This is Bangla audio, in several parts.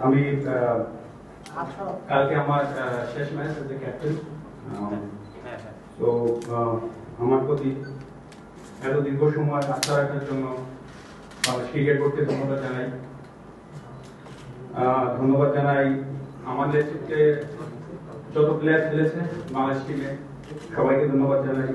আমি কালকে আমার শেষ ম্যাচ এজ এ ক্যাপ্টেন, তো আমার প্রতি এত দীর্ঘ সময় আস্থা রাখার জন্য ক্রিকেট বোর্ডকে ধন্যবাদ জানাই। ধন্যবাদ জানাই আমাদের ক্ষেত্রে যত প্লেয়ার খেলেছে বাংলাদেশ টিমে, সবাইকে ধন্যবাদ জানাই।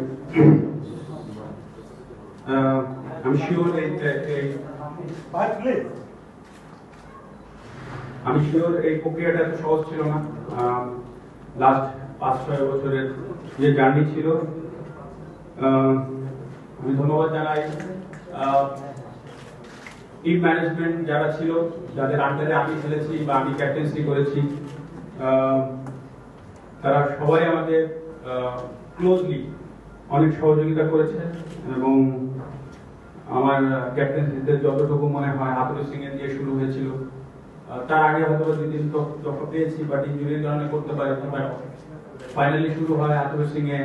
আমি শিওর এই প্রক্রিয়াটা এত সহজ ছিল না। লাস্ট 5-6 বছরের যে জার্নি ছিল, আমি ধন্যবাদ জানাই টিম ম্যানেজমেন্ট যারা ছিল, যাদের আন্ডারে আমি খেলেছি বা আমি ক্যাপ্টেন্সি করেছি, তারা সবাই আমাকে ক্লোজলি অনেক সহযোগিতা করেছে এবং আমার ক্যাপ্টেন্সিতে যতটুকু মনে হয় হাতুড়ি সিং এর দিয়ে শুরু হয়েছিল, তার আগে হয়তো 2-3 দফা পেয়েছি বাট ইনজুরির কারণে করতে পারিনি। বাট ফাইনালি শুরু হয় হাতুড়ি সিং এ,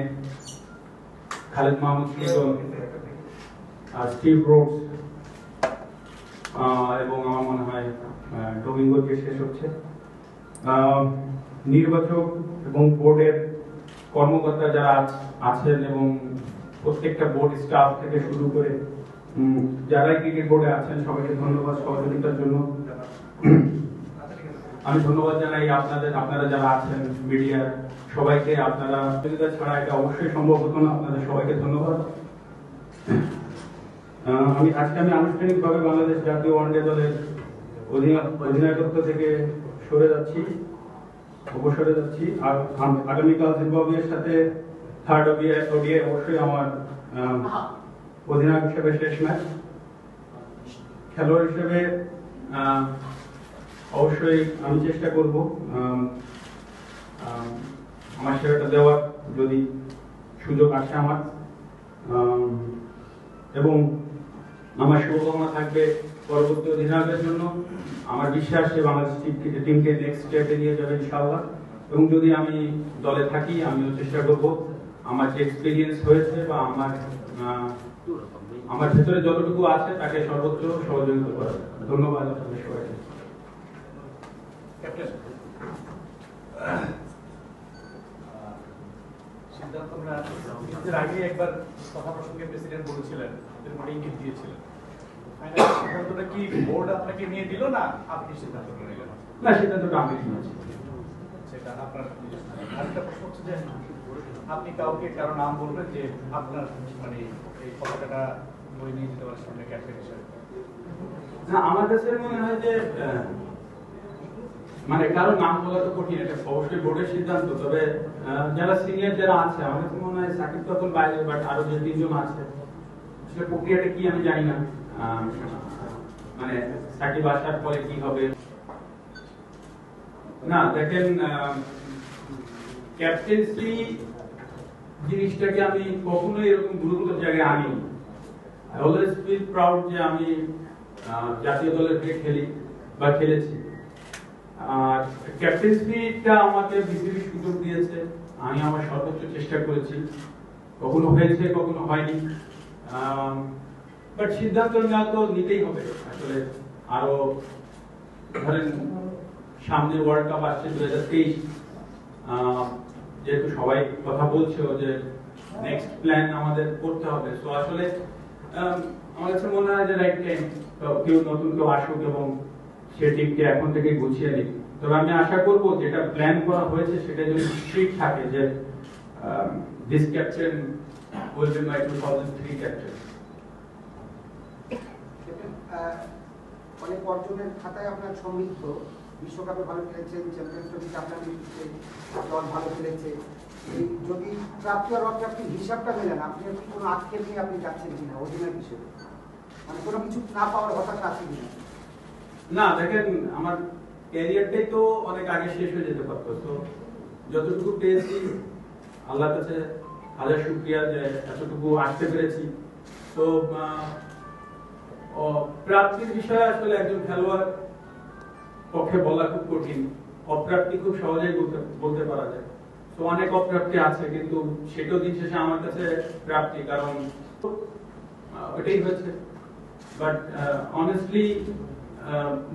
খালিদ মাহমুদ সুজন, স্টিভ ব্রুকস এবং আমার মনে হয় ডোমিঙ্গো দিয়ে শেষ হচ্ছে। নির্বাচক এবং বোর্ডের কর্মকর্তা যারা আছেন এবং প্রত্যেকটা বোর্ড স্টাফ থেকে শুরু করে যারাই ক্রিকেট বোর্ডে আছেন, সবাইকে ধন্যবাদ সহযোগিতার জন্য। আমি ধন্যবাদ জানাই আপনারা যারা আছেন মিডিয়ার সবাইকে, আপনারা সহযোগিতা ছাড়া এটা অবশ্যই সম্ভব হতো না। আপনাদের সবাইকে ধন্যবাদ। আজকে আমি আনুষ্ঠানিকভাবে বাংলাদেশ জাতীয় ওয়ানডে দলের অধিনায়কত্ব থেকে অবসরে যাচ্ছি। আর আগামীকাল জিম্বাবুয়ের সাথে থার্ড ওডিআই অবশ্যই আমার অধিনায়ক হিসেবে শেষ ম্যাচ। খেলোয়াড় হিসেবে অবশ্যই আমি চেষ্টা করব আমার সেরাটা দেওয়ার, যদি সুযোগ আসে আমার। এবং আমার শুভকামনা থাকবে পরবর্তী অধিনায়কের জন্য। আমার বিশ্বাস যে বাংলাদেশ টিমকে নেক্সট স্টেপে নিয়ে যাবে ইনশাআল্লাহ। এবং যদি আমি দলে থাকি, আমিও চেষ্টা করব আমার যে এক্সপিরিয়েন্স হয়েছে বা আমার ভেতরে যতটুকু আছে তাকে সর্বোচ্চ সহযোগিতা করার। ধন্যবাদ আপনাদের সবাইকে। আগে একবার কথা প্রসঙ্গে প্রেসিডেন্ট বলেছিলেন, ইঙ্গিত দিয়েছিলেন, সিদ্ধান্তটা কি বোর্ড আপনাকে নিয়ে দিল না আপনি সিদ্ধান্ত নিলেন? না, সিদ্ধান্তটা আমি নিয়েছি। সেটা আপনার। আরেকটা প্রশ্ন হচ্ছে যে আপনি কারো নাম বলবেন যে আপনার মানে এই পতাকাটা বই নিয়ে যেতে পারেন সামনে ক্যাপ্টেন হিসেবে? না, আমার কাছে মনে হয় যে মানে কারো নাম বলা তো কঠিন, এটা অবশ্যই বোর্ডের সিদ্ধান্ত। তবে যারা সিনিয়র যারা আছে, আমার কাছে মনে হয় সাকিব তখন বাইরে, বাট আরো যে 3 জন আছে, সেটা প্রক্রিয়াটা কি আমি জানি না। মানে সাকিব আসার পরে কি হবে না, দেখেন ক্যাপ্টেন্সি জিনিসটাকে আমি কখনোই এরকম গুরুত্বের জায়গায় আনি। আই অলওয়েজ ফিল প্রাউড যে আমি জাতীয় দলের হয়ে খেলি বা খেলেছি। আর ক্যাপ্টেন্সিটা আমাকে বিসিবি সুযোগ দিয়েছে, আমি আমার সর্বোচ্চ চেষ্টা করেছি। কখনো হয়েছে, কখনো হয়নি, বাট সিদ্ধান্ত নেওয়া তো নিতেই হবে। আসলে আরো ধরেন সামনে ওয়ার্ল্ড কাপ আসছে 2023, যেহেতু সবাই কথা বলছে যে নেক্সট প্ল্যান আমাদের করতে হবে। তো আসলে আমার কাছে মনে হয় যে রাইট টাইম কেউ নতুন কেউ আসুক এবং সে টিমকে এখন থেকে গুছিয়ে নিক। তবে আমি আশা করব যেটা প্ল্যান করা হয়েছে সেটা যদি স্ট্রিক্ট থাকে, যে this captain will be my 2003 captain. অনেক অর্জনের খাতায় আপনার সমৃদ্ধ, বিশ্বকাপে ভালো খেলেছেন, চ্যাম্পিয়ন্স ট্রফিতে আপনার নেতৃত্বে দল ভালো খেলেছে। যদি প্রাপ্তি আর অপ্রাপ্তির হিসাবটা মেলেন, আপনি কি কোনো আক্ষেপ নিয়ে আপনি যাচ্ছেন কিনা অধিনায়ক হিসেবে? মানে কোনো কিছু না পাওয়ার হতাশা আছে কিনা? না, দেখেন আমার ক্যারিয়ারটাই তো অনেক আগে শেষ হয়ে যেতে পারতো। তো যতটুকু পেয়েছি আল্লাহর কাছে হাজার শুকরিয়া যে এতটুকু আসতে পেরেছি। তো প্রাপ্তির বিষয়ে আসলে একজন খেলোয়াড় পক্ষে বলা খুব কঠিন। অপ্রাপ্তি খুব সহজেই বলতে পারা যায়। তো অনেক অপ্রাপ্তি আছে, কিন্তু সেটাও দিন শেষে আমার কাছে প্রাপ্তি, কারণ ওটাই হয়েছে। বাট অনেস্টলি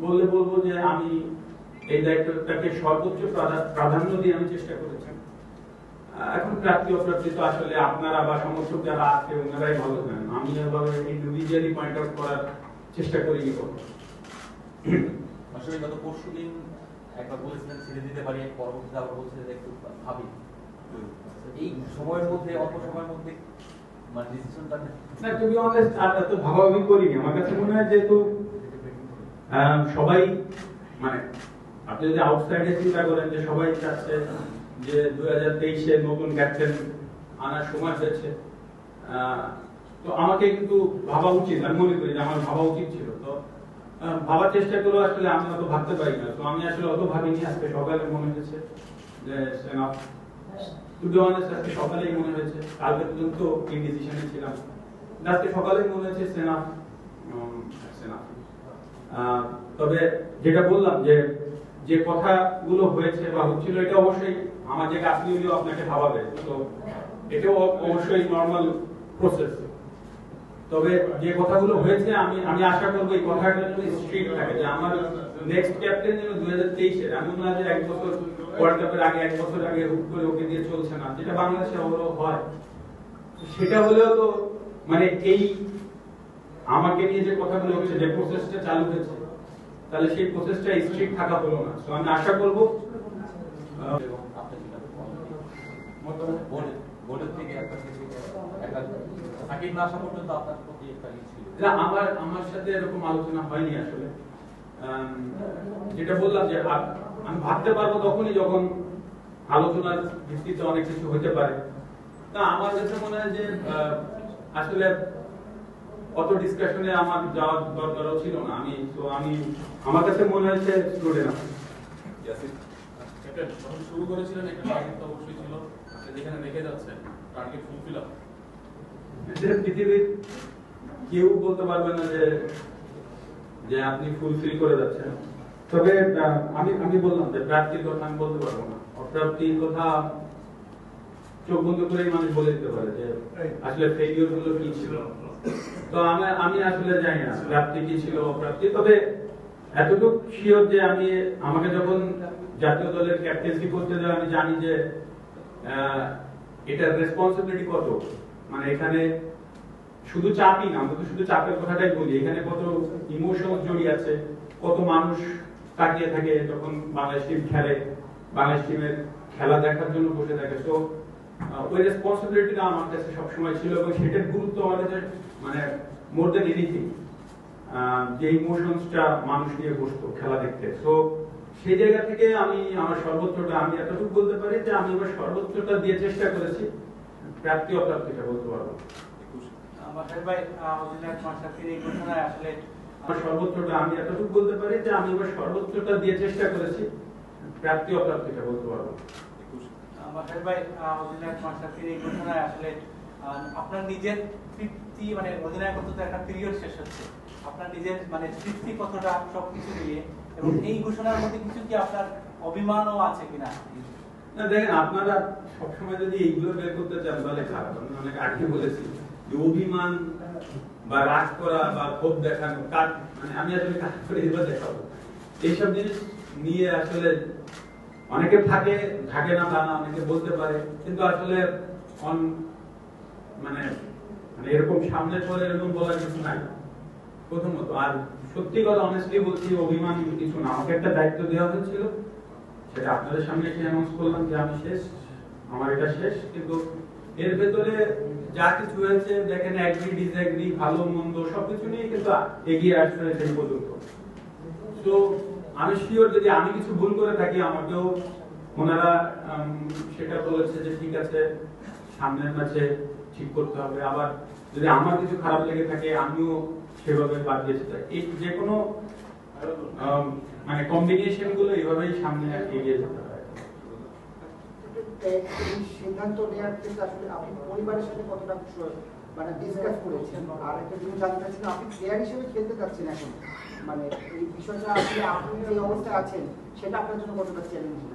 বলবো যে আমি এই দায়িত্বটাকে সর্বোচ্চ প্রাধান্য দিয়ে আমি চেষ্টা করেছি। এখন প্রাপ্তি অপ্রাপ্তি তো আসলে আপনারা বা সমর্থক যারা আছে ওনারাই ভালো জানেন, আমি এভাবে ইন্ডিভিজুয়ালি পয়েন্ট আউট করার চেষ্টা করিনি কখনো। আসলে গত পরশুদিন একবার বলেছিলেন ছেড়ে দিতে পারি, পরবর্তীতে আবার বলছিলেন যে একটু ভাবি। এই সময়ের মধ্যে অল্প সময়ের মধ্যে মানে ডিসিশনটা না, টু বি অনেস্ট আর এত ভাবাভাবি করিনি। আমার কাছে মনে হয় যেহেতু সবাই মানে আপনি যদি আউটসাইডে চিন্তা করেন যে সবাই চাচ্ছে যে 2023-এ নতুন ক্যাপ্টেন আনার সময় হয়েছে, তো আমাকে কিন্তু ভাবা উচিত, আমি মনে করি যে আমার ভাবা উচিত ছিল। তো ভাবার চেষ্টা করলেও আসলে আমি অত ভাবতে পারি না, তো আমি আসলে অত ভাবিনি। আজকে সকালে মনে হয়েছে যে টু বি অনেস্ট আজকে সকালেই মনে হয়েছে, কালকে পর্যন্ত এই ডিসিশনে ছিলাম, আজকে সকালেই মনে হয়েছে সেনা। তবে যেটা বললাম যে কথাগুলো হয়েছে বা হচ্ছিল, এটা অবশ্যই আমার যে কাজ নিয়েও আপনাকে ভাবাবে, তো এটাও অবশ্যই নর্মাল প্রসেস। তবে যে কথাগুলো হয়েছে আমি আশা করবো এই কথাটা যেন স্ট্রিক্ট থাকে, যে আমার নেক্সট ক্যাপ্টেন যেন 2023-এর, এমন না যে এক বছর ওয়ার্ল্ড কাপের আগে, এক বছর আগে হুট করে ওকে দিয়ে চলছে না, যেটা বাংলাদেশে অবরোধ হয়। সেটা হলেও তো মানে এই আমাকে নিয়ে যে কথাগুলো হচ্ছে, যে প্রসেসটা চালু হয়েছে, তাহলে সেই প্রসেসটা স্ট্রিক্ট থাকা হলো না। তো আমি আশা করবো এবং আপনার যেটা বোর্ডের থেকে একটা সাকিব না আসা পর্যন্ত আপনার প্রতি একটা ছিল না, আমার সাথে এরকম আলোচনা হয়নি আসলে। যেটা বললাম যে আমি ভাবতে পারবো তখনই যখন আলোচনার ভিত্তিতে অনেক কিছু হতে পারে। তা আমার কাছে মনে হয় যে আসলে অত ডিসকাশনে আমার যাওয়ার দরকারও ছিল না। আমার কাছে মনে হয়েছে স্টুডেন্ট ক্যাপ্টেন যখন শুরু করেছিলেন একটা টার্গেট তো অবশ্যই ছিল, আপনি যেখানে রেখে যাচ্ছেন টার্গেট ফুলফিল আপ। পৃথিবীর কেউ বলতে পারবে না যে আপনি ফুলফিল করে যাচ্ছেন। তবে আমি বললাম যে প্রাপ্তির কথা আমি বলতে পারবো না, অপ্রাপ্তির কথা চোখ বন্ধ করেই মানুষ বলে দিতে পারে যে আসলে ফেলিওর গুলো কি ছিল। তো আমি আসলে জানি না প্রাপ্তি কি ছিল অপ্রাপ্তি। তবে এতটুকু শিওর যে আমাকে যখন জাতীয় দলের ক্যাপ্টেন্সি করতে দেয়, আমি জানি যে এটার রেসপন্সিবিলিটি কত। মানে এখানে শুধু চাপই না, আমরা তো শুধু চাপের কথাটাই বলি, এখানে কত ইমোশন জড়িয়ে আছে, কত মানুষ তাকিয়ে থাকে যখন বাংলাদেশ টিম খেলে, বাংলাদেশ টিমের খেলা দেখার জন্য বসে থাকে। তো ওই রেসপন্সিবিলিটিটা আমার কাছে সবসময় ছিল, এবং সেটার গুরুত্ব আমার কাছে মানে মোর দেন এনিথিং, যে ইমোশনসটা মানুষ নিয়ে বসতো খেলা দেখতে। তো সেই জায়গা থেকে আমি আমার সর্বোচ্চটা, আমি এতটুকু বলতে পারি যে আমি আমার সর্বোচ্চটা দিয়ে চেষ্টা করেছি, প্রাপ্তি অপ্রাপ্তিটা বলতে পারবো। আমার সর্বোচ্চটা আমি এতটুকু বলতে পারি যে আমি আমার সর্বোচ্চটা দিয়ে চেষ্টা করেছি, প্রাপ্তি অপ্রাপ্তিটা বলতে পারবো। আপনার নিজের তৃপ্তি মানে অধিনায়কত্ব তো একটা পিরিয়ড শেষ হচ্ছে, আপনার নিজের মানে তৃপ্তি কতটা সবকিছু নিয়ে, এবং এই ঘোষণার মধ্যে কিছু কি আপনার অভিমানও আছে কিনা? না দেখেন, আপনারা সবসময় যদি এইগুলো বের করতে চান তাহলে খারাপ। আমি অনেক আগে বলেছি যে অভিমান বা রাগ করা বা ক্ষোভ দেখানো, মানে আমি আসলে কাজ করে এবার দেখাবো, এইসব জিনিস নিয়ে আসলে অনেকে থাকে না তা না, অনেকে বলতে পারে, কিন্তু আসলে মানে এরকম সামনে পরে এরকম বলার কিছু নাই প্রথমত। আর সত্যি কথা অনেস্টলি বলছি, অভিমান কিছু না। আমাকে একটা দায়িত্ব দেওয়া হয়েছিল, সেটা আপনাদের সামনে এসে অ্যানাউন্স করলাম যে আমি শেষ, আমার এটা শেষ। কিন্তু এর ভেতরে যা কিছু হয়েছে দেখেন, এগ্রি ডিসএগ্রি, ভালো মন্দ সবকিছু নিয়ে কিন্তু এগিয়ে আসতে হয়েছে এই পর্যন্ত। তো আমি শিওর যদি আমি কিছু ভুল করে থাকি, আমাকেও ওনারা সেটা বলেছে যে ঠিক আছে সামনের ম্যাচে ঠিক করতে হবে। আবার যদি আমার কিছু খারাপ লেগে থাকে, আমিও সেভাবে বাদ দিয়েছি। এই যে কোনো মানে কম্বিনেশন গুলো এইভাবেই সামনে এগিয়ে যেতে হয়। এই সিদ্ধান্ত নেওয়ার ক্ষেত্রে আসলে আপনি পরিবারের সাথে কতটা মানে ডিসকাস করেছেন? আর একটা জিনিস জানতে চাচ্ছি, আপনি প্লেয়ার হিসেবে খেলতে যাচ্ছেন এখন, মানে এই বিষয়টা আসলে আপনি যে অবস্থায় আছেন সেটা আপনার জন্য কতটা চ্যালেঞ্জিং?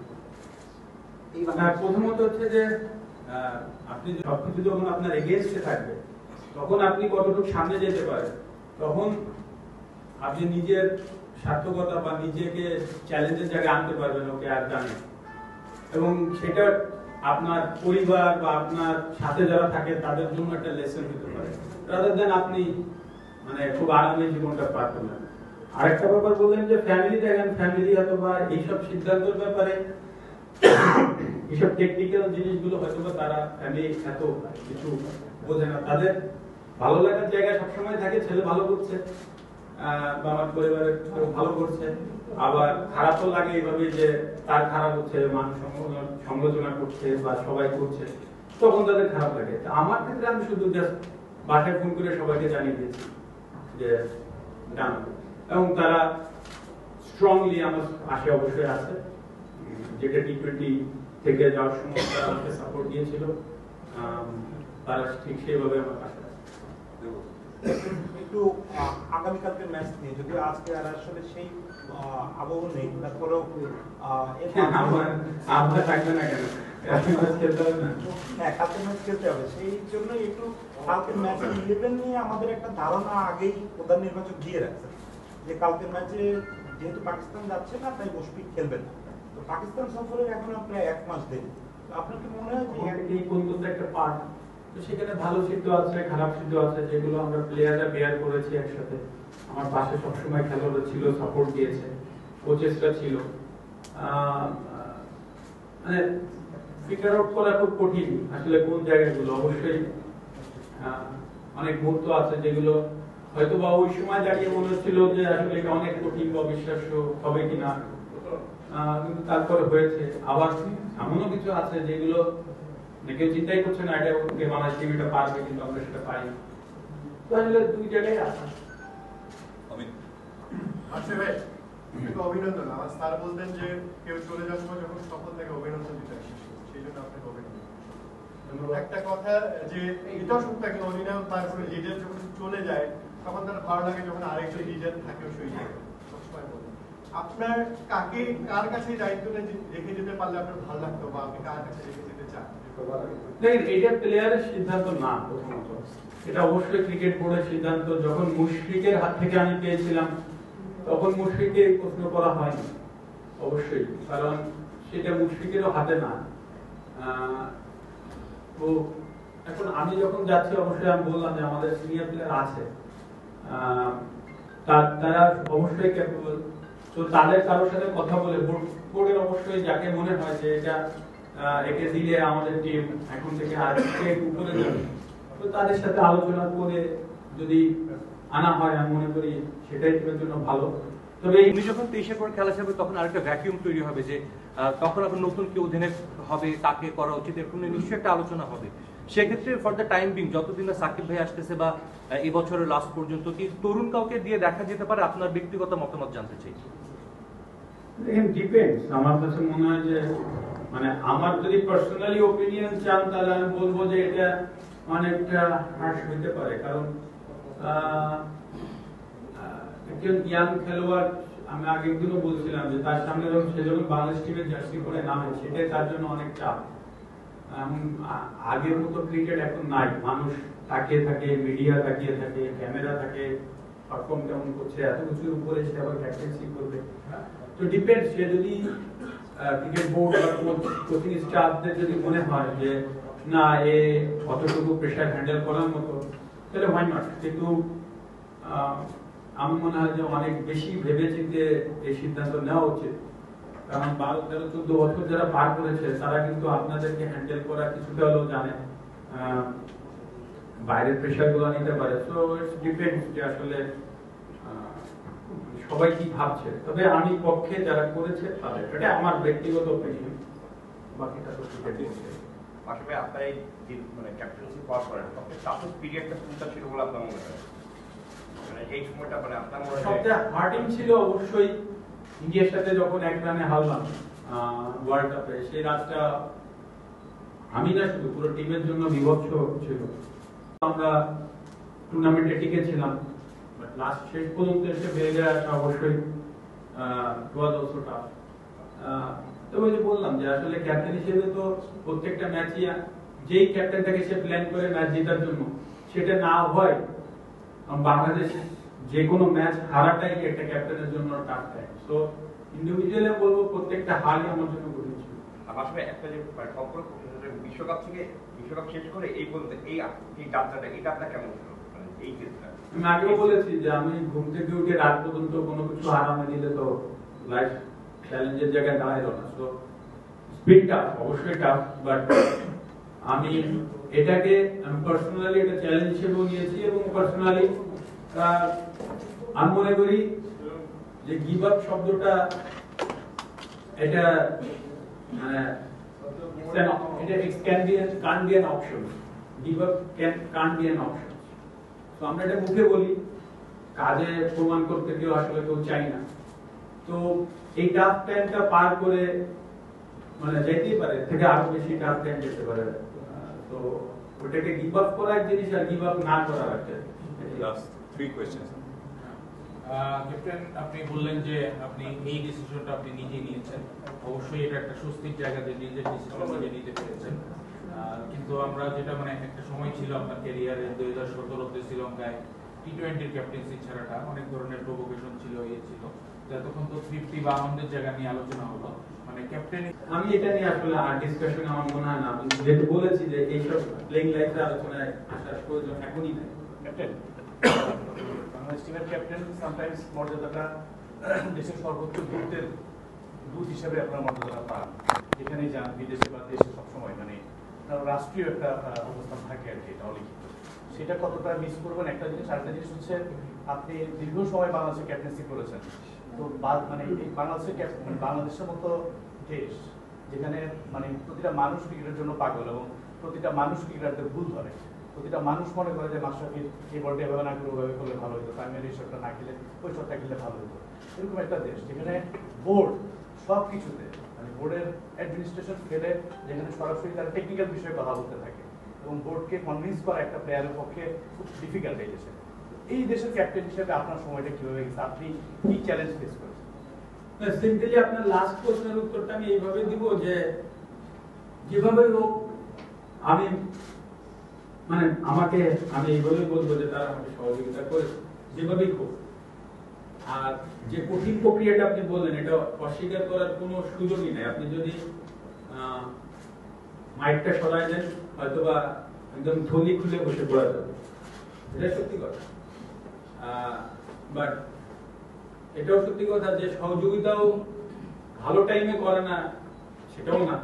প্রথমত হচ্ছে যে আপনি সবকিছু যখন আপনার এগেইনস্টে থাকবে, তখন আপনি কতটুকু সামনে যেতে পারেন, তখন আপনি নিজের সার্থকতা বা নিজেকে চ্যালেঞ্জের জায়গায় আনতে পারবেন ওকে আর জানেন, এবং সেটা আপনার পরিবার বা আপনার সাথে যারা থাকে তাদের জন্য একটা লেসন হতে পারে, রাদার দেন আপনি মানে খুব আরামে জীবনটা পার করলেন। আরেকটা ব্যাপার বললেন যে ফ্যামিলি দেখেন, ফ্যামিলি অথবা এইসব সিদ্ধান্তের ব্যাপারে এইসব টেকনিক্যাল জিনিসগুলো হয়তো বা তারা ফ্যামিলি এত কিছু বোঝে না, তাদের ভালো লাগার জায়গা সবসময় থাকে ছেলে ভালো করছে বা আমার পরিবারের কেউ ভালো করছে, আবার খারাপও লাগে এইভাবে যে তার খারাপ হচ্ছে, মানুষ সমালোচনা করছে বা সবাই করছে, তখন তাদের খারাপ লাগে। আমার ক্ষেত্রে আমি শুধু জাস্ট বাসায় ফোন করে সবাইকে জানিয়ে দিয়েছি যে জানো, এবং তারা স্ট্রংলি আমার পাশে অবশ্যই আছে, যেটা টি20 থেকে যাওয়ার সময় তারা আমাকে সাপোর্ট দিয়েছিল, তারা ঠিক সেইভাবে আমার পাশে আছে। একটু আগামীকালকে ম্যাচ নিয়ে, যদিও আজকে আর আসলে সেই আবহ নেই, তারপরেও আমরা থাকবে না কেন, খেলতে হবে না। হ্যাঁ, কালকে ম্যাচ খেলতে হবে, সেই জন্যই একটু কালকের ম্যাচে 11 নিয়ে আমাদের একটা ধারণা আগেই প্রধান নির্বাচক দিয়ে রাখছে যে কালকের ম্যাচে যেহেতু পাকিস্তান যাচ্ছে না তাই মুশফিক খেলবে না। তো পাকিস্তান সফরের এখন প্রায় 1 মাস দেরি, আপনার কি মনে হয় যে এই পর্যন্ত একটা পার্ট, তো সেখানে ভালো সিদ্ধ আছে, খারাপ সিদ্ধ আছে, যেগুলো আমরা প্লেয়াররা বেয়ার করেছি একসাথে। আমার পাশে সবসময় খেলোয়াড় ছিল, সাপোর্ট দিয়েছে, কোচেসরা ছিল, মানে ফিগার আউট করা খুব কঠিন আসলে কোন জায়গাগুলো। অবশ্যই অনেক মুহূর্ত আছে যেগুলো হয়তো বা ওই সময় দাঁড়িয়ে মনে হচ্ছিল যে আসলে এটা অনেক কঠিন বা অবিশ্বাস্য হবে কিনা, কিন্তু তারপরে হয়েছে। আবার এমনও কিছু আছে যেগুলো কেউ চিন্তাই করছে না এটা বাংলাদেশ টিম এটা পারবে, কিন্তু আমরা সেটা পাই। তো আসলে দুই জায়গায় আছে। আচ্ছা ভাই, আপনাকে অভিনন্দন। আমার স্যার বলতেন যে কেউ চলে যাওয়ার সময় যখন সফল থেকে অভিনন্দন দিতে আসে, সেই জন্য আপনাকে অভিনন্দন। একটা কথা যে এটাও সত্য, একটা অধিনায়ক তারপরে লিডার যখন চলে যায় তখন তার ভালো লাগে যখন আরেকজন লিডার থাকে সেই জায়গায়। সবসময় বলেন আপনার কার কাছে দায়িত্বটা রেখে যেতে পারলে আপনার ভালো লাগতো, বা আপনি কার কাছে রেখে যেতে চান? দেখেন, এটা প্লেয়ারের সিদ্ধান্ত না, প্রথমত এটা অবশ্যই ক্রিকেট বোর্ডের সিদ্ধান্ত। যখন মুশফিকের হাত থেকে আমি পেয়েছিলাম তখন মুশফিককে প্রশ্ন করা হয়নি অবশ্যই, কারণ সেটা মুশফিকেরও হাতে না। তো এখন আমি যখন যাচ্ছি অবশ্যই আমি বললাম যে আমাদের সিনিয়র প্লেয়ার আছে, তারা অবশ্যই ক্যাপেবল। তো তাদের কারোর সাথে কথা বলে বোর্ডের অবশ্যই যাকে মনে হয় যে এটা একে দিলে আমাদের টিম এখন থেকে আর উপরে যাবে, তো তাদের সাথে আলোচনা করে যদি আনা হয় আমি মনে করি সেটাই টিমের জন্য ভালো। তবে উনি যখন 23-এর পর খেলা যাবে তখন আরেকটা ভ্যাকিউম তৈরি হবে যে তখন আবার নতুন কেউ অধিনায়ক হবে, তাকে করা উচিত, এরকম নিশ্চয়ই একটা আলোচনা হবে। সেক্ষেত্রে ফর দ্য টাইম বিং যতদিন না সাকিব ভাই আসতেছে বা এই বছরের লাস্ট পর্যন্ত কি তরুণ কাউকে দিয়ে দেখা যেতে পারে? আপনার ব্যক্তিগত মতামত জানতে চাই। ডিপেন্ডস, আমার কাছে মনে হয় যে মানে আমার যদি পার্সোনালি ওপিনিয়ন চান তাহলে আমি বলবো যে এটা অনেকটা হার্শ হতে পারে, কারণ একজন ইয়াং খেলোয়াড়, আমি আগের দিনও বলছিলাম যে তার সামনে যখন সে যখন বাংলাদেশ টিমের জার্সি পরে নামে সেটাই তার জন্য অনেক চাপ। আগের মতো ক্রিকেট এখন নাই, মানুষ তাকিয়ে থাকে, মিডিয়া তাকিয়ে থাকে, ক্যামেরা থাকে, পারফর্ম কেমন করছে, এত কিছুর উপরে সে আবার ক্যাপ্টেন্সি করবে। তো ডিপেন্ডস, সে যদি ক্রিকেট বোর্ড বা কোচিং স্টাফদের যদি মনে হয় যে না এ কতটুকু প্রেশার হ্যান্ডেল করার মতো, তাহলে হোয়াই নট। কিন্তু আমার মনে হয় যে অনেক বেশি ভেবেচিন্তে এই সিদ্ধান্ত নেওয়া উচিত, কারণ 12, 13, 14 বছর যারা পার করেছে তারা কিন্তু আপনাদেরকে হ্যান্ডেল করা কিছুটা হলেও জানে, বাইরের প্রেশার গুলো নিতে পারে। সো ইটস ডিপেন্ডস যে আসলে সবাই কি ভাবছে। তবে আমি পক্ষে যারা করেছে তাদের, এটা আমার ব্যক্তিগত অপিনিয়ন, বাকিটা তো আসলে আপনার এই মানে ক্যাপ্টেন্সি পাওয়ার পরে সবচেয়ে টাফেস্ট পিরিয়ডটা কোনটা ছিল বলে আপনার মনে হয়? মানে এই সময়টা মানে আপনার মনে হয় সবচেয়ে হার্টিং ছিল অবশ্যই ইন্ডিয়ার সাথে যখন 1 রানে হারলাম ওয়ার্ল্ড কাপে, সেই রাতটা আমি না শুধু পুরো টিমের জন্য বিভৎস ছিল। আমরা টুর্নামেন্টে টিকেছিলাম, বাট লাস্ট শেষ পর্যন্ত এসে বেরিয়ে আসা অবশ্যই ওয়াজ অলসো টাফ। তো ওই যে বললাম যে আসলে ক্যাপ্টেন হিসেবে তো প্রত্যেকটা ম্যাচই যেই ক্যাপ্টেনটাকে সে প্ল্যান করে ম্যাচ জেতার জন্য, সেটা না হয় বাংলাদেশ যে কোনো ম্যাচ হারাটাই একটা ক্যাপ্টেনের জন্য টাফ টাইম। সো ইন্ডিভিজুয়ালি বলবো প্রত্যেকটা হারই আমার জন্য কঠিন ছিল। আমার আসলে একটা যে সম্পর্ক বিশ্বকাপ থেকে বিশ্বকাপ শেষ করে এই পর্যন্ত এই যাত্রাটা এটা আপনার কেমন ছিল মানে এই ক্ষেত্রে? আমি আগেও বলেছি যে আমি ঘুম থেকে উঠে রাত পর্যন্ত কোনো কিছু হারামে দিলে তো লাইফ চ্যালেঞ্জের জায়গায় দাঁড়াইলো না। সো স্পিড টাফ, অবশ্যই টাফ, বাট আমি এটাকে আমি পার্সোনালি এটা চ্যালেঞ্জ হিসেবেও নিয়েছি এবং পার্সোনালি আমি মনে করি যে গিভ আপ শব্দটা এটা can't be an option. Give up can't be an option. তো আমরা এটা মুখে বলি, কাজে প্রমাণ করতে কেউ আসলে কেউ চাই না। তো এই টাফ টাইমটা পার করে মানে যেতেই পারে, থেকে আরো বেশি টাফ টাইম যেতে পারে। তো ওটাকে গিভ আপ করা এক জিনিস আর গিভ আপ না করা একটা। Last 3 questions. ক্যাপ্টেন, আপনি বললেন যে আপনি এই ডিসিশনটা আপনি নিজেই নিয়েছেন। অবশ্যই এটা একটা স্বস্তির জায়গা যে নিজের ডিসিশন নিজে নিতে পেরেছেন। কিন্তু আমরা যেটা মানে একটা সময় ছিল আপনার ক্যারিয়ারে 2017-তে শ্রীলঙ্কায় টি20-র ক্যাপ্টেন্সি ছাড়াটা অনেক ধরনের প্রভোকেশন ছিল, ছিল। তখন তো তৃপ্তি বা আনন্দের জায়গা নিয়ে আলোচনা হলো, মানে ক্যাপ্টেন। আমি এটা নিয়ে আসলে আর ডিসকাশন আমার মনে হয় না। আমি যেহেতু বলেছি যে এইসব প্লেইং লাইফে আলোচনায় আসার প্রয়োজন এখনই নেই। ক্যাপ্টেন, বাংলাদেশ টিমের ক্যাপ্টেন সামটাইমস মর্যাদাটা দেশের সর্বোচ্চ দূত হিসেবে আপনার মর্যাদাটা পান, যেখানেই যান বিদেশে বা দেশে সবসময় মানে রাষ্ট্রীয় একটা অবস্থান থাকে আর কি, এটা অলিখিত। সেটা কতটা মিস করবেন একটা জিনিস। আরেকটা জিনিস হচ্ছে আপনি দীর্ঘ সময় বাংলাদেশের ক্যাপ্টেন্সি করেছেন, তো মানে এই বাংলাদেশের মতো দেশ যেখানে মানে প্রতিটা মানুষ ক্রিকেটের জন্য পাগল এবং প্রতিটা মানুষ ক্রিকেটারদের ভুল ধরে, প্রতিটা মানুষ মনে করে যে মাশরাফির এই বলটা এভাবে না করে ওভাবে করলে ভালো হতো, তামিমের এই শটটা না খেলে ওই শটটা খেলে ভালো হতো। এরকম একটা দেশ যেখানে বোর্ড সব কিছুতে মানে বোর্ডের অ্যাডমিনিস্ট্রেশন ফেলে, যেখানে সরাসরি তারা টেকনিক্যাল বিষয়ে কথা বলতে থাকে এবং বোর্ডকে কনভিন্স করা একটা প্লেয়ারের পক্ষে খুব ডিফিকাল্ট এই দেশে। এই দেশের ক্যাপ্টেন হিসেবে আপনার সময়টা কিভাবে গেছে, আপনি কি চ্যালেঞ্জ ফেস করেছেন? সিম্পলি আপনার লাস্ট প্রশ্নের উত্তরটা আমি এইভাবে দিব যে যেভাবে হোক আমি মানে আমি এইভাবেই বলবো যে তারা আমাকে সহযোগিতা করেছে যেভাবেই হোক। আর যে কঠিন প্রক্রিয়াটা আপনি বললেন এটা অস্বীকার করার কোনো সুযোগই নেই। আপনি যদি মাইকটা সরাই দেন হয়তোবা একদম থলি খুলে বসে পড়া যাবে, এটা সত্যি কথা। বাট এটাও সত্যি কথা যে সহযোগিতাও ভালো টাইমে করে না, সেটাও না।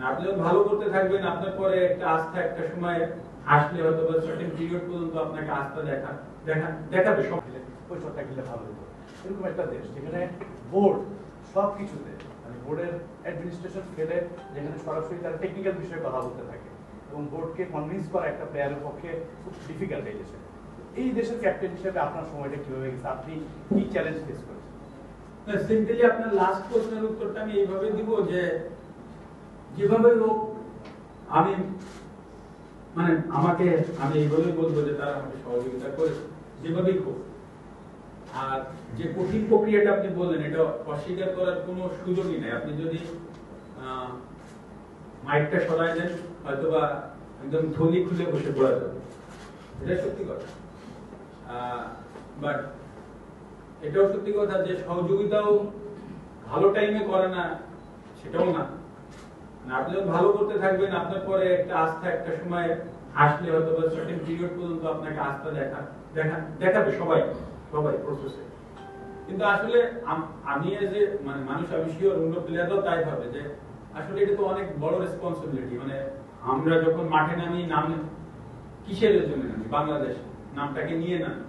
আপনি যখন ভালো করতে থাকবেন আপনার পরে একটা আস্থা একটা সময় আসলে হয়তো বা সার্টেন পিরিয়ড পর্যন্ত আপনাকে আস্থা দেখাবে সব ওই শটটা খেলে ভালো হতো। এরকম একটা দেশ যেখানে বোর্ড সব কিছুতে মানে বোর্ডের অ্যাডমিনিস্ট্রেশন ফেলে, যেখানে সরাসরি তারা টেকনিক্যাল বিষয়ে কথা বলতে থাকে এবং বোর্ডকে কনভিন্স করা একটা প্লেয়ারের পক্ষে খুব ডিফিকাল্ট এই দেশে। এই দেশের ক্যাপ্টেন হিসেবে আপনার সময়টা কিভাবে গেছে, আপনি কি চ্যালেঞ্জ ফেস করেছেন? সিম্পলি আপনার লাস্ট প্রশ্নের উত্তরটা আমি এইভাবে দিব যে যেভাবে হোক আমি এইভাবেই বলবো যে তারা আমাকে সহযোগিতা করেছে যেভাবেই হোক। আর যে কঠিন প্রক্রিয়াটা আপনি বললেন এটা অস্বীকার করার কোনো সুযোগই নেই। আপনি যদি মাইকটা সরাই দেন হয়তোবা একদম থলি খুলে বসে পড়া যাবে, এটা সত্যি কথা। বাট এটাও সত্যি কথা যে সহযোগিতাও ভালো টাইমে করে না, সেটাও না। আপনি যখন ভালো করতে থাকবেন আপনার পরে একটা আস্থা একটা সময় আসলে হয়তো বা সার্টেন পিরিয়ড পর্যন্ত আপনাকে আস্থা দেখাবে সবাই প্রসেসে। কিন্তু আসলে আমি যে মানে মানুষ, আমি শিওর অন্য প্লেয়াররাও তাই ভাবে যে আসলে এটা তো অনেক বড় রেসপন্সিবিলিটি। মানে আমরা যখন মাঠে নামি কিসের জন্য নামি, বাংলাদেশ নামটাকে নিয়ে নামি।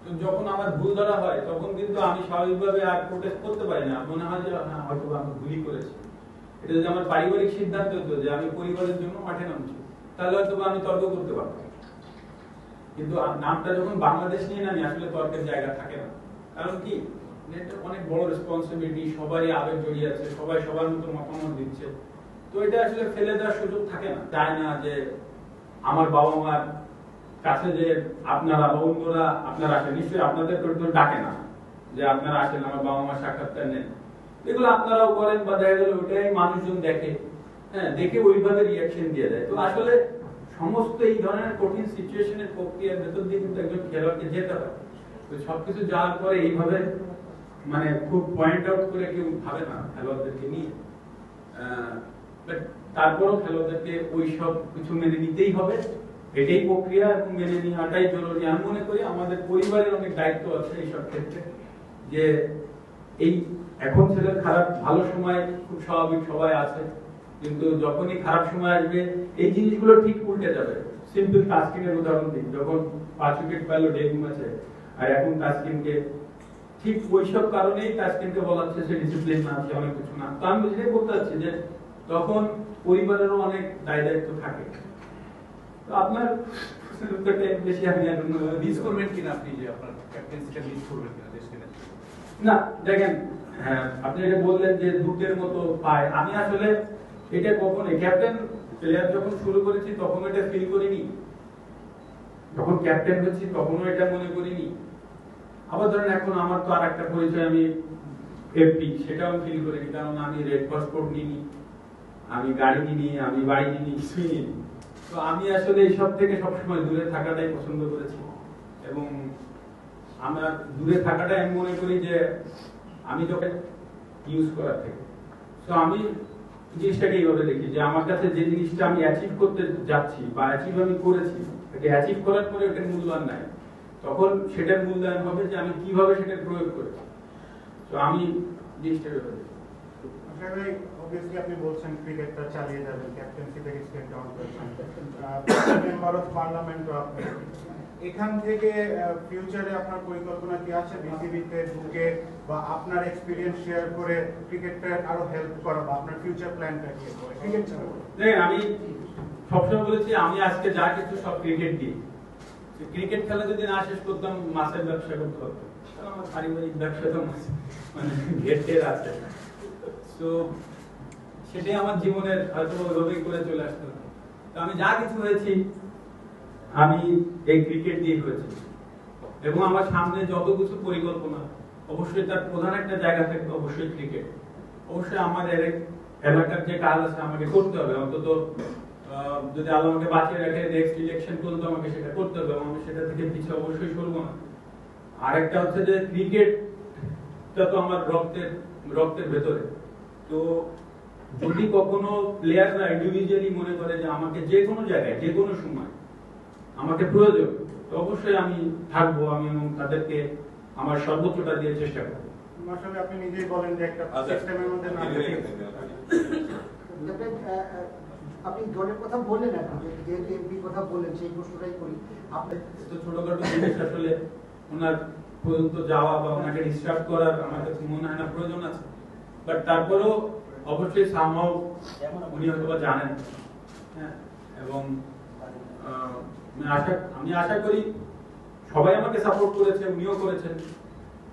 তো যখন আমার ভুল ধরা হয় তখন কিন্তু আমি স্বাভাবিকভাবে আর প্রোটেস্ট করতে পারি না। মনে হয় যে হয়তো আমি ভুলই করেছি। এটা যদি আমার পারিবারিক সিদ্ধান্ত হতো যে আমি পরিবারের জন্য মাঠে নামছি তাহলে হয়তো আমি তর্ক করতে পারতাম। কিন্তু নামটা যখন বাংলাদেশ নিয়ে নামি আসলে তর্কের জায়গা থাকে না। কারণ কি এটা অনেক বড় রেসপন্সিবিলিটি, সবারই আবেগ জড়িয়ে আছে, সবাই সবার মতো মতামত দিচ্ছে। তো এটা আসলে ফেলে দেওয়ার সুযোগ থাকে না। চায় না যে আমার বাবা মার কাছে যে আপনারা বা অন্যরা আপনারা আসেন, নিশ্চয়ই আপনাদের তো ডাকে না যে আপনারা আসেন আমার বাবা মার সাক্ষাৎকার নেন। এগুলো আপনারাও করেন বা দেখা গেল ওইটাই মানুষজন দেখে, হ্যাঁ, দেখে ওইভাবে রিয়াকশন দিয়ে দেয়। তো আসলে সমস্ত এই ধরনের কঠিন সিচুয়েশনের প্রক্রিয়ার ভেতর দিয়ে কিন্তু একজন খেলোয়াড়কে যেতে হয়। তো সবকিছু যাওয়ার পরে এইভাবে মানে খুব পয়েন্ট আউট করে কেউ ভাবে না খেলোয়াড়দেরকে নিয়ে, তারপরও খেলোয়াড়দেরকে ওই সব কিছু মেনে নিতেই হবে, এটাই প্রক্রিয়া এবং মেনে নেওয়াটাই জরুরি। আমি মনে করি আমাদের পরিবারের অনেক দায়িত্ব আছে এইসব ক্ষেত্রে, যে এই এখন ছেলের খারাপ ভালো সময় খুব স্বাভাবিক সবাই আছে, কিন্তু যখনই খারাপ সময় আসবে এই জিনিসগুলো ঠিক উল্টে যাবে। সিম্পল তাসকিনের উদাহরণ দিই, যখন 5 উইকেট পেল ডেবিউ ম্যাচে, আর এখন তাসকিনকে ঠিক ওইসব কারণেই তাসকিনকে বলা হচ্ছে সে ডিসিপ্লিন না, সে অনেক কিছু না। তো আমি বুঝতে বলতে চাচ্ছি যে তখন পরিবারেরও অনেক দায় দায়িত্ব থাকে। তো আপনার বেশি আমি মিস করবেন কিনা আপনি, যে আপনার ক্যাপ্টেন্সিটা মিস করবেন কিনা দেশকে? না দেখেন, হ্যাঁ আপনি এটা বললেন যে দুধের মতো পায়, আমি আসলে এটা কখনোই ক্যাপ্টেন প্লেয়ার যখন শুরু করেছি তখন এটা ফিল করিনি, যখন ক্যাপ্টেন হয়েছি তখনও এটা মনে করিনি। আবার ধরেন এখন আমার তো আর একটা পরিচয়, আমি এফপি, সেটাও আমি ফিল করিনি, কারণ আমি রেড পাসপোর্ট নিইনি, আমি গাড়ি নিইনি, আমি বাড়ি নিইনি, কিছুই নিইনি। তো আমি আসলে এইসব থেকে সবসময় দূরে থাকাটাই পছন্দ করেছি, এবং আমরা দূরে থাকাটাই আমি মনে করি যে আমি তোকে ইউজ করার থেকে। তো আমি জিনিসটাকে এইভাবে দেখি যে আমার কাছে যে জিনিসটা আমি অ্যাচিভ করতে যাচ্ছি বা অ্যাচিভ আমি করেছি, এটা অ্যাচিভ করার পরে ওটার মূল্যায়ন নাই, তখন সেটার মূল্যায়ন হবে যে আমি কিভাবে সেটা প্রয়োগ করেছি। তো আমি জিনিসটা ভেবে দেখি। obviously আপনি বলছেন ক্রিকেটটা চালিয়ে যাবেন, ক্যাপ্টেন্সি থেকে স্টেপ ডাউন করছেন, মেম্বার অফ পার্লামেন্ট আপনি, এখান থেকে ফিউচারে আপনার পরিকল্পনা কি আছে বিসিবিতে ঢুকে বা আপনার এক্সপেরিয়েন্স শেয়ার করে ক্রিকেটটা আরো হেল্প করা, বা আপনার ফিউচার প্ল্যানটা কি হবে ক্রিকেট ছাড়া? দেখেন আমি সবসময় বলেছি আমি আজকে যা কিছু সব ক্রিকেট দিই, ক্রিকেট খেলা যদি না শেষ করতাম মাছের ব্যবসা করতে হতো, আমার পারিবারিক ব্যবসা তো মানে ঘেটের আছে, তো সেটাই আমার জীবনের হয়তো ওইভাবেই করে চলে আসতে হতো। তো আমি যা কিছু হয়েছি আমি এই ক্রিকেট দিয়ে হয়েছি, এবং আমার সামনে যত কিছু পরিকল্পনা অবশ্যই তার প্রধান একটা জায়গা থাকবে অবশ্যই ক্রিকেট। অবশ্যই আমার এলাকার যে কাজ আছে আমাকে করতে হবে, অন্তত যদি আল্লাহ আমাকে বাঁচিয়ে রাখে নেক্সট ইলেকশন পর্যন্ত আমাকে সেটা করতে হবে, এবং আমি সেটা থেকে পিছিয়ে অবশ্যই সরবো না। আরেকটা হচ্ছে যে ক্রিকেটটা তো আমার রক্তের ভেতরে, তো যদি কখনো প্লেয়াররা ইন্ডিভিজুয়ালি মনে করে যে আমাকে যে কোনো জায়গায় যে কোনো সময় আমাকে প্রয়োজন, তো অবশ্যই আমি থাকবো, আমি এবং তাদেরকে আমার সর্বোচ্চটা দিয়ে চেষ্টা করবো। আসলে আপনি নিজেই বলেন যে একটা সিস্টেমের মধ্যে না আপনি দলের কথা বললেন, এখন যেহেতু এমপির কথা বললেন সেই প্রশ্নটাই করি। আপনি তো ছোটখাটো জিনিস আসলে ওনার পর্যন্ত যাওয়া বা ওনাকে ডিস্টার্ব করার আমার কাছে মনে হয় না প্রয়োজন আছে, বাট তারপরেও অবশ্যই সামহাও উনি হয়তো জানেন, হ্যাঁ, এবং আমি আশা করি সবাই আমাকে সাপোর্ট করেছে, উনিও করেছেন,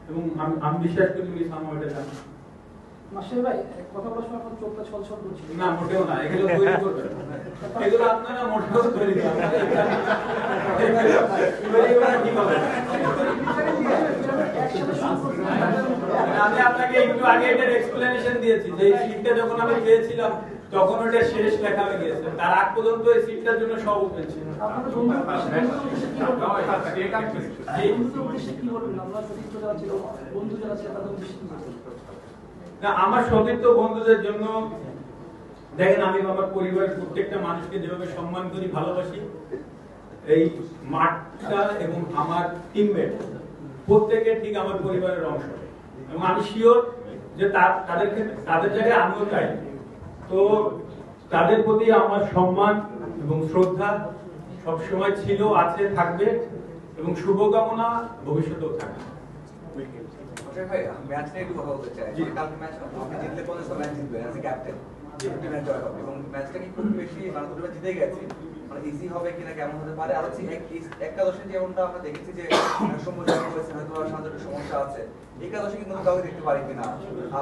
এবং আমি বিশ্বাস করি উনি সামহাও এটা জানেন। মাসির ভাই কথা বলার সময় আপনার চোখটা ছলছল করছে। না মোটেও না, এগুলো তৈরি করবেন, এগুলো আপনারা মোটেও তৈরি করবেন, আমি আপনাকে একটু আগে এটার এক্সপ্লেনেশন দিয়েছি যে এই সিটটা যখন আমি পেয়েছিলাম তখন ওটা শেষ লেখা হয়ে গেছে, তার আগ পর্যন্ত এই সিটটার জন্য সব ওপেন ছিল। না আমার সতীর্থ বন্ধুদের জন্য দেখেন, আমি আমার পরিবারের প্রত্যেকটা মানুষকে যেভাবে সম্মান করি, ভালোবাসি, এই মাঠটা এবং আমার টিমমেট প্রত্যেকে ঠিক আমার পরিবারের অংশ, এবং আমি শিওর যে তাদের জায়গায় আমিও চাই। তো তাদের প্রতি আমার সম্মান এবং শ্রদ্ধা সবসময় ছিল, আছে, থাকবে, এবং শুভকামনা ভবিষ্যতেও থাকবে। ভাই ম্যাচ নিয়ে একটু কথা বলতে চাই। কালকে ম্যাচ আপনি জিতলে 50 ম্যাচ জিতবেন অ্যাজ এ ক্যাপ্টেন, যেহেতু ম্যাচ জয় হবে, এবং ম্যাচটা কি খুব বেশি মানে দুটো জিতে গেছে, মানে ইজি হবে কিনা কেমন হতে পারে? আর হচ্ছে একাদশে যেমনটা আমরা দেখেছি যে সমস্যা হয়েছে, হয়তো শান্তর সমস্যা আছে, একাদশে কিন্তু কাউকে দেখতে পারি কিনা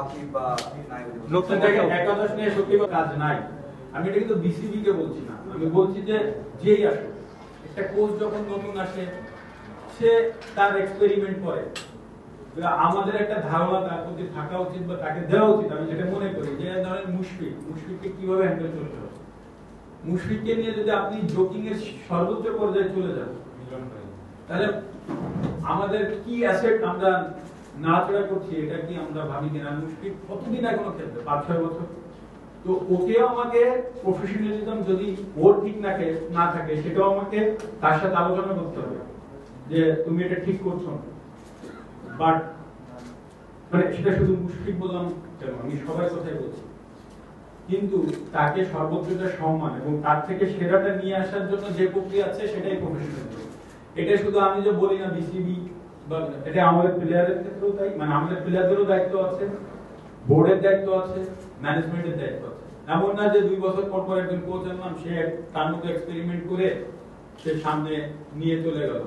আপনি বা নাই? নতুন একাদশ নিয়ে সত্যি কাজ নাই, আমি এটা কিন্তু বিসিবি কে বলছি না, আমি বলছি যে যেই আসে একটা কোচ যখন নতুন আসে সে তার এক্সপেরিমেন্ট করে, আমাদের একটা ধারণা তার প্রতি থাকা উচিত বা তাকে দেওয়া উচিত। আমি যেটা মনে করি যে ধরেন মুশফিককে কিভাবে হ্যান্ডেল করতে হবে, মুশফিককে নিয়ে যদি আপনি জোকিং এর সর্বোচ্চ পর্যায়ে চলে যান, তাহলে আমাদের কি অ্যাসেট আমরা নাড়াচাড়া করছি এটা কি আমরা ভাবি কিনা। মুশফিক কতদিন এখনো খেলবে, 5-6 বছর। তো ওকেও আমাকে প্রফেশনালিজম যদি ওর ঠিক না থাকে সেটাও আমাকে তার সাথে আলোচনা করতে হবে যে তুমি এটা ঠিক করছো না। বাট মানে সেটা শুধু মুশফিক বললাম কেন, আমি সবার কথাই বলছি। কিন্তু তাকে সর্বোচ্চ যে সম্মান এবং তার থেকে সেরাটা নিয়ে আসার জন্য যে প্রক্রিয়া আছে সেটাই প্রফেশনালিজম। এটা শুধু আমি যে বলি না বিসিবি বা এটা আমাদের প্লেয়ারের ক্ষেত্রেও তাই, মানে আমাদের প্লেয়ারদেরও দায়িত্ব আছে, বোর্ডের দায়িত্ব আছে, ম্যানেজমেন্টের দায়িত্ব আছে। এমন না যে 2 বছর পর পর একজন কোচ আনলাম, সে তার মতো এক্সপেরিমেন্ট করে সে সামনে নিয়ে চলে গেল।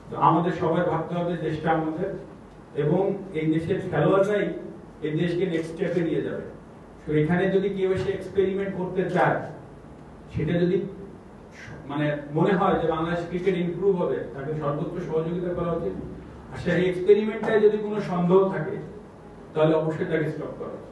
তো আমাদের সবাই ভাবতে হবে দেশটা আমাদের, এবং এই দেশের খেলোয়াড়রাই এই দেশকে নেক্সট স্টেপে নিয়ে যাবে। তো এখানে যদি কেউ এসে এক্সপেরিমেন্ট করতে চায়, সেটা যদি মানে মনে হয় যে বাংলাদেশ ক্রিকেট ইমপ্রুভ হবে, তাকে সর্বোচ্চ সহযোগিতা করা উচিত। আর সেই এক্সপেরিমেন্টটায় যদি কোনো সন্দেহ থাকে তাহলে অবশ্যই তাকে স্টপ করা উচিত।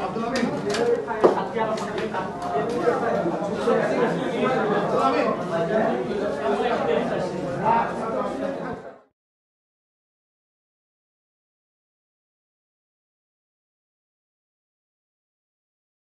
আব্দুল আমিন